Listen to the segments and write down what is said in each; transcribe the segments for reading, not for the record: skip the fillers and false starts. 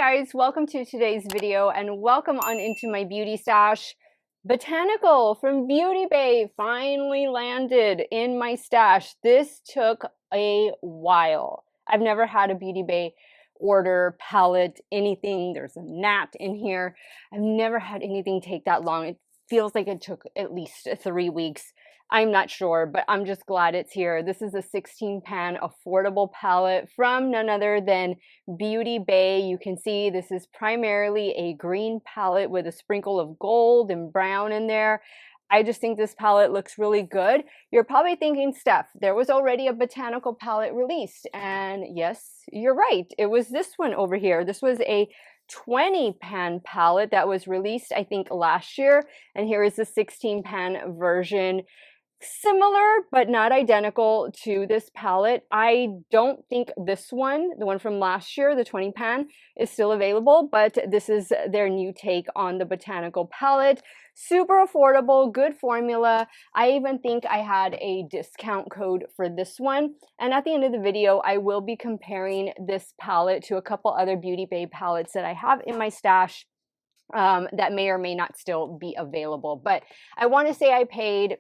guys, welcome to today's video and welcome on into my beauty stash. Botanical from Beauty Bay finally landed in my stash. This took a while. I've never had a Beauty Bay order, palette, anything. There's a gnat in here. I've never had anything take that long. It feels like it took at least 3 weeks. I'm not sure, but I'm just glad it's here. This is a 16 pan affordable palette from none other than Beauty Bay. You can see this is primarily a green palette with a sprinkle of gold and brown in there. I just think this palette looks really good. You're probably thinking, Steph, there was already a botanical palette released. And yes, you're right. It was this one over here. This was a 20 pan palette that was released, I think, last year. And here is the 16 pan version. Similar but not identical to this palette. I don't think this one, the one from last year, the 20 pan, is still available, but this is their new take on the botanical palette. Super affordable, good formula. I even think I had a discount code for this one. And at the end of the video, I will be comparing this palette to a couple other Beauty Bay palettes that I have in my stash that may or may not still be available. But I want to say I paid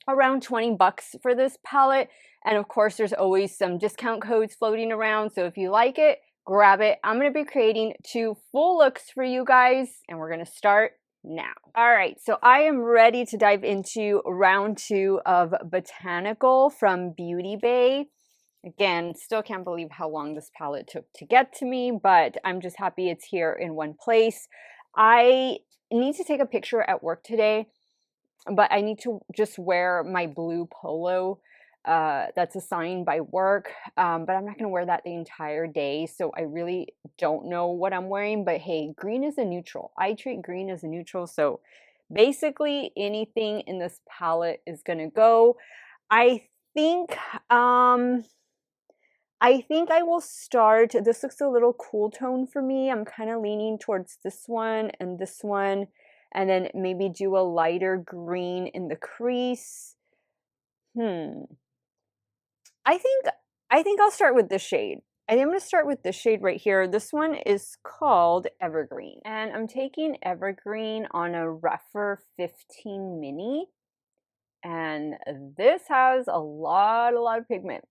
around 20 bucks for this palette, and of course there's always some discount codes floating around, so if you like it, grab it. I'm going to be creating 2 full looks for you guys, and we're going to start now. All right, so I am ready to dive into round 2 of Botanical from Beauty Bay. Again, still can't believe how long this palette took to get to me, but I'm just happy it's here in one place. I need to take a picture at work today, but I need to just wear my blue polo that's assigned by work, but I'm not going to wear that the entire day, so I really don't know what I'm wearing. But hey, green is a neutral. I treat green as a neutral, so basically anything in this palette is going to go. I think I will start, this looks a little cool tone for me. I'm kind of leaning towards this one, and then maybe do a lighter green in the crease. I think I'll start with this shade. I think I'm going to start with this shade right here. This one is called Evergreen, and I'm taking Evergreen on a Rephr 15 mini, and this has a lot of pigment.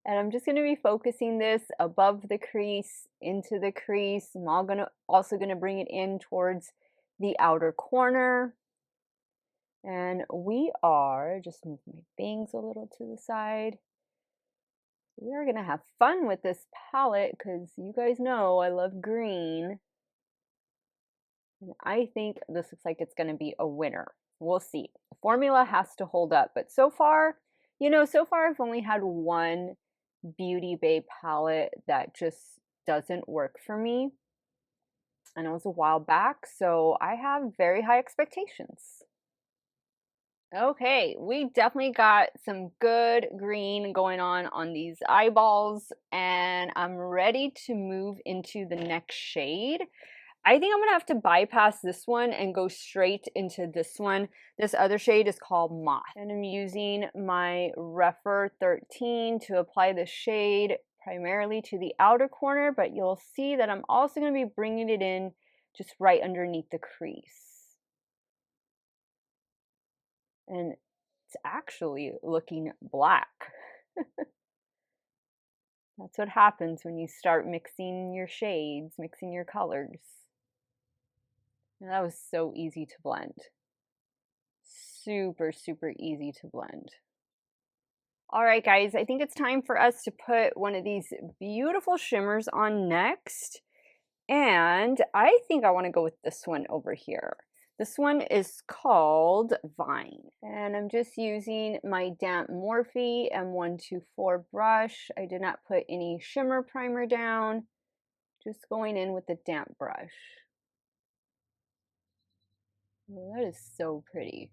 And I'm just going to be focusing this above the crease, into the crease. I'm also going to bring it in towards the outer corner. And we are, just move my bangs a little to the side. We are going to have fun with this palette because you guys know I love green. And I think this looks like it's going to be a winner. We'll see. The formula has to hold up. But so far, so far I've only had one Beauty Bay palette that just doesn't work for me, and it was a while back, so I have very high expectations. Okay, we definitely got some good green going on these eyeballs, and I'm ready to move into the next shade. I think I'm going to have to bypass this one and go straight into this one. This other shade is called Moth. And I'm using my Rephr 13 to apply the shade primarily to the outer corner, but you'll see that I'm also going to be bringing it in just right underneath the crease. And it's actually looking black. That's what happens when you start mixing your shades, mixing your colors. And that was so easy to blend. Super easy to blend. All right, guys, I think it's time for us to put one of these beautiful shimmers on next. And I think I want to go with this one over here. This one is called Vine. And I'm just using my damp Morphe M124 brush. I did not put any shimmer primer down. Just going in with the damp brush. Oh, that is so pretty.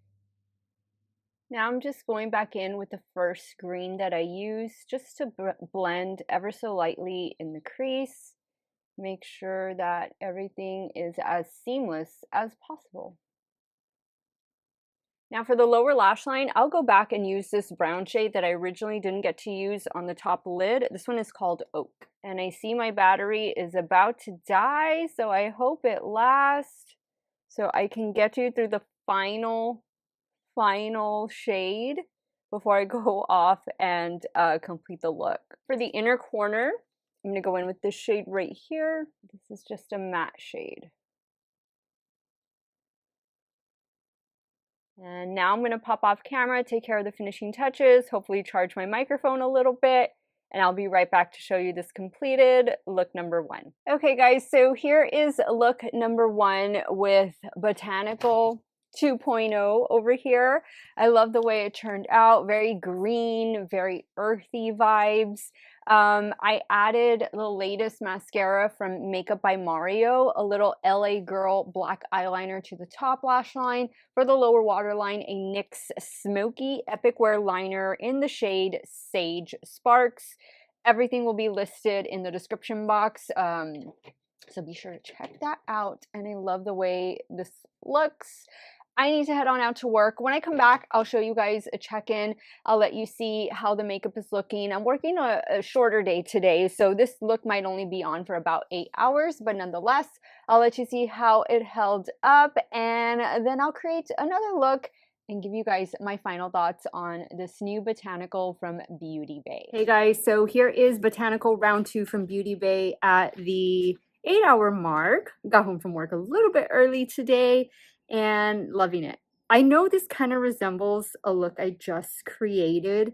Now I'm just going back in with the first green that I used just to blend ever so lightly in the crease. Make sure that everything is as seamless as possible. Now for the lower lash line, I'll go back and use this brown shade that I originally didn't get to use on the top lid. This one is called Oak. And I see my battery is about to die, so I hope it lasts so I can get you through the final shade before I go off and complete the look. For the inner corner, I'm going to go in with this shade right here. This is just a matte shade. And now I'm going to pop off camera, take care of the finishing touches, hopefully charge my microphone a little bit, and I'll be right back to show you this completed look number 1. Okay guys, so here is look number 1 with Botanical 2.0 over here. I love the way it turned out. Very green, very earthy vibes. I added the latest mascara from Makeup by Mario, a little LA Girl black eyeliner to the top lash line. For the lower waterline, a NYX Smoky Epic Wear liner in the shade Sage Sparks. Everything will be listed in the description box, so be sure to check that out. And I love the way this looks. I need to head on out to work. When I come back, I'll show you guys a check-in. I'll let you see how the makeup is looking. I'm working a shorter day today, so this look might only be on for about 8 hours, but nonetheless, I'll let you see how it held up, and then I'll create another look and give you guys my final thoughts on this new Botanical from Beauty Bay. Hey guys, so here is Botanical round 2 from Beauty Bay at the 8-hour mark. Got home from work a little bit early today and loving it. I know this kind of resembles a look I just created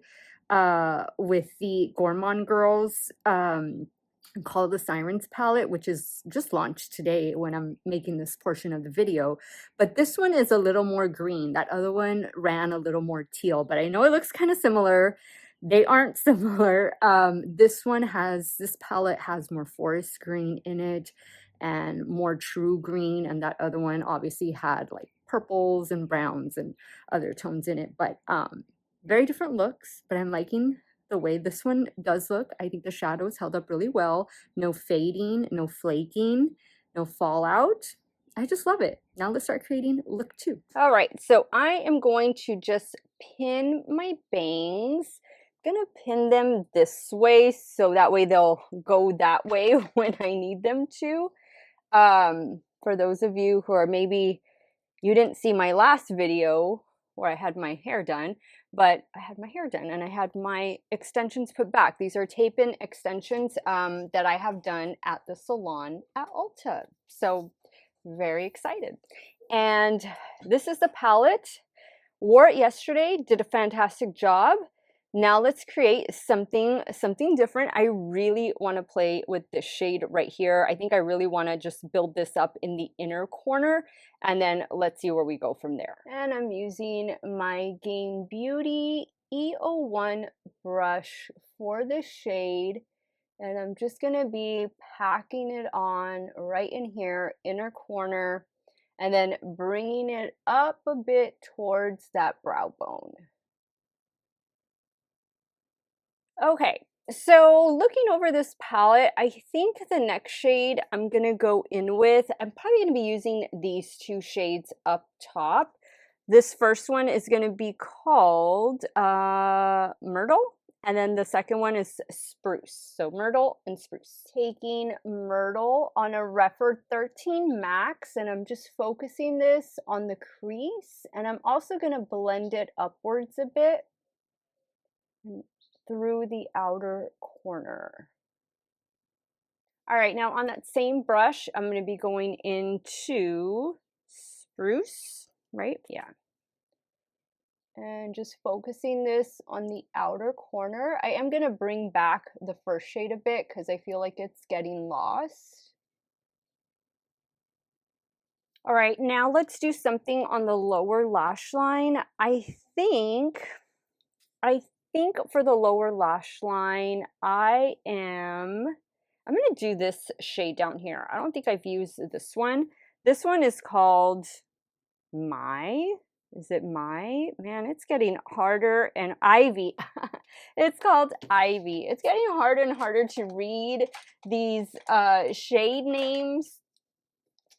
with the Gourmand Girls Call the Sirens palette, which is just launched today when I'm making this portion of the video. But this one is a little more green. That other one ran a little more teal, but I know it looks kind of similar. They aren't similar. This palette has more forest green in it and more true green, and that other one obviously had like purples and browns and other tones in it, but very different looks. But I'm liking the way this one does look. I think the shadows held up really well. No fading, no flaking, no fallout. I just love it. Now let's start creating look 2. All right, so I am going to just pin my bangs. I'm gonna pin them this way so that way they'll go that way when I need them to. For those of you who are maybe, you didn't see my last video where I had my hair done, but I had my hair done and I had my extensions put back. These are tape-in extensions that I have done at the salon at Ulta. So very excited. And this is the palette. Wore it yesterday, did a fantastic job. Now let's create something different. I really want to play with this shade right here. I think I really want to just build this up in the inner corner, and then let's see where we go from there. And I'm using my Game Beauty E01 brush for this shade, and I'm just going to be packing it on right in here, inner corner, and then bringing it up a bit towards that brow bone. Okay, so looking over this palette, I think the next shade I'm going to go in with, I'm probably going to be using these 2 shades up top. This first one is going to be called Myrtle, and then the second one is Spruce. So Myrtle and Spruce. Taking Myrtle on a Rephr 13 Max, and I'm just focusing this on the crease, and I'm also going to blend it upwards a bit through the outer corner. All right, now on that same brush, I'm going to be going into Spruce, right? Yeah. And just focusing this on the outer corner. I am going to bring back the first shade a bit because I feel like it's getting lost. All right, now let's do something on the lower lash line. I think for the lower lash line, I'm going to do this shade down here. I don't think I've used this one. This one is called is it My? Man, it's getting harder. And Ivy. It's called Ivy. It's getting harder and harder to read these shade names.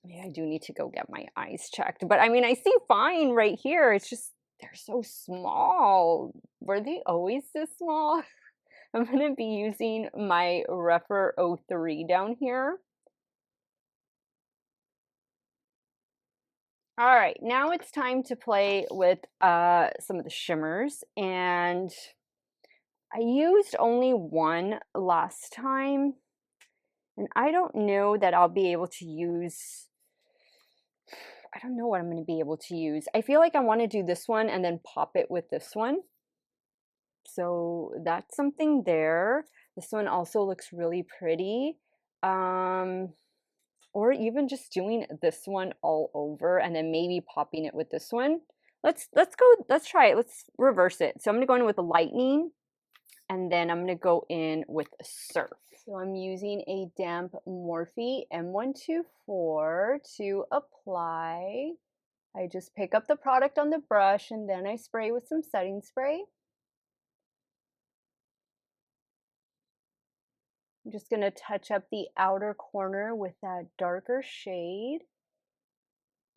Maybe I do need to go get my eyes checked. But I mean, I see fine right here. It's just they're so small. Were they always this small? I'm going to be using my Rephr 03 down here. All right, now it's time to play with some of the shimmers, and I used only one last time, and I don't know that I'll be able to use, I don't know what I'm going to be able to use. I feel like I want to do this one and then pop it with this one. So that's something there. This one also looks really pretty. Or even just doing this one all over and then maybe popping it with this one. Let's try it. Let's reverse it. So I'm gonna go in with the lightning, and then I'm gonna go in with a surf. So I'm using a damp Morphe M124 to apply. I just pick up the product on the brush and then I spray with some setting spray. I'm just going to touch up the outer corner with that darker shade.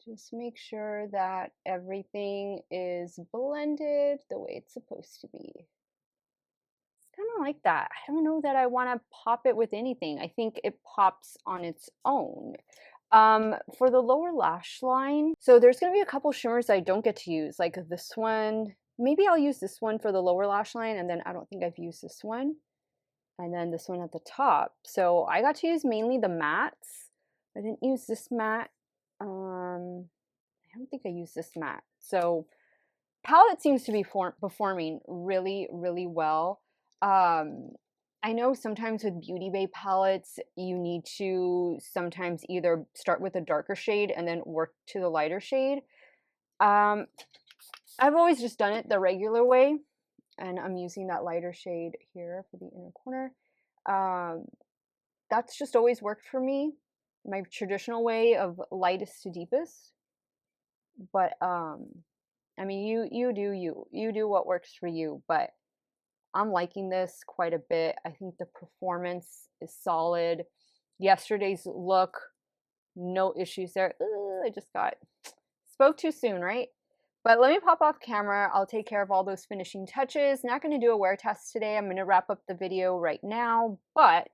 Just make sure that everything is blended the way it's supposed to be. It's kind of like that. I don't know that I want to pop it with anything. I think it pops on its own. For the lower lash line, so there's going to be a couple shimmers I don't get to use, like this one. Maybe I'll use this one for the lower lash line, and then I don't think I've used this one. And then this one at the top. So I got to use mainly the mattes. I didn't use this matte. I don't think I used this matte. So palette seems to be performing really, really well. I know sometimes with Beauty Bay palettes, you need to sometimes either start with a darker shade and then work to the lighter shade. I've always just done it the regular way. And I'm using that lighter shade here for the inner corner. That's just always worked for me. My traditional way of lightest to deepest. But I mean, you do what works for you. But I'm liking this quite a bit. I think the performance is solid. Yesterday's look, no issues there. Ugh, I just spoke too soon, right? But let me pop off camera. I'll take care of all those finishing touches. Not going to do a wear test today. I'm going to wrap up the video right now, but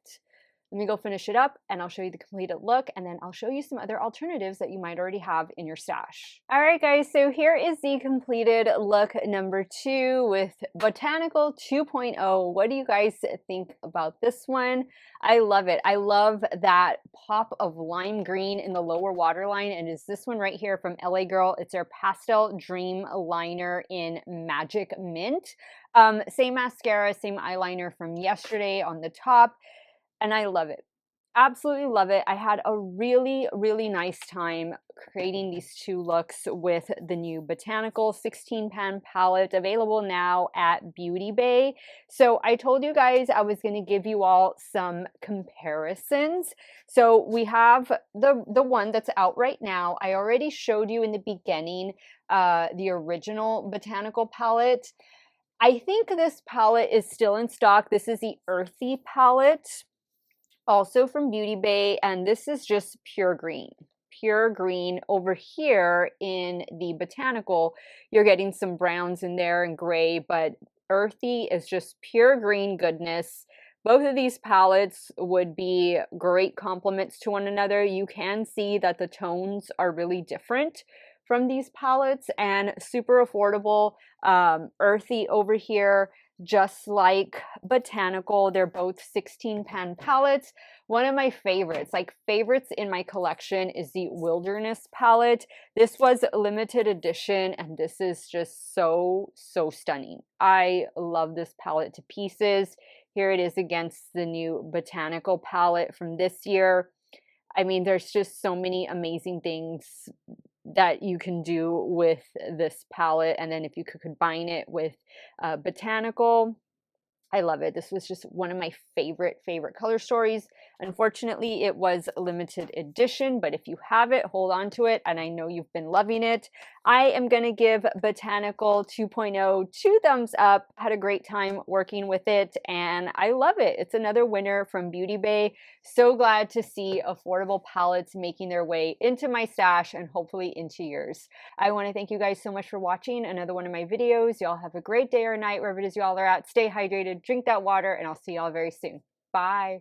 let me go finish it up and I'll show you the completed look, and then I'll show you some other alternatives that you might already have in your stash. All right, guys, so here is the completed look number 2 with Botanical 2.0. What do you guys think about this one? I love it. I love that pop of lime green in the lower waterline, and is this one right here from LA Girl. It's their Pastel Dream Liner in Magic Mint. Same mascara, same eyeliner from yesterday on the top. And I love it. Absolutely love it. I had a really, really nice time creating these two looks with the new Botanical 16 pan palette, available now at Beauty Bay. So I told you guys I was going to give you all some comparisons. So we have the one that's out right now. I already showed you in the beginning the original Botanical palette. I think this palette is still in stock. This is the Earthy palette, also from Beauty Bay, and this is just pure green. Pure green. Over here in the Botanical, you're getting some browns in there and gray, but Earthy is just pure green goodness. Both of these palettes would be great complements to one another. You can see that the tones are really different from these palettes and super affordable. Earthy over here, just like Botanical, they're both 16 pan palettes. One of my favorites, like favorites in my collection, is the Wilderness palette. This was limited edition, and this is just so stunning. I love this palette to pieces. Here it is against the new Botanical palette from this year. I mean, there's just so many amazing things that you can do with this palette, and then if you could combine it with Botanical, I love it. This was just one of my favorite color stories. Unfortunately, it was a limited edition, but if you have it, hold on to it. And I know you've been loving it. I am going to give Botanical 2.0 2 thumbs up. Had a great time working with it, and I love it. It's another winner from Beauty Bay. So glad to see affordable palettes making their way into my stash and hopefully into yours. I want to thank you guys so much for watching another one of my videos. Y'all have a great day or night wherever it is y'all are at. Stay hydrated, drink that water, and I'll see y'all very soon. Bye.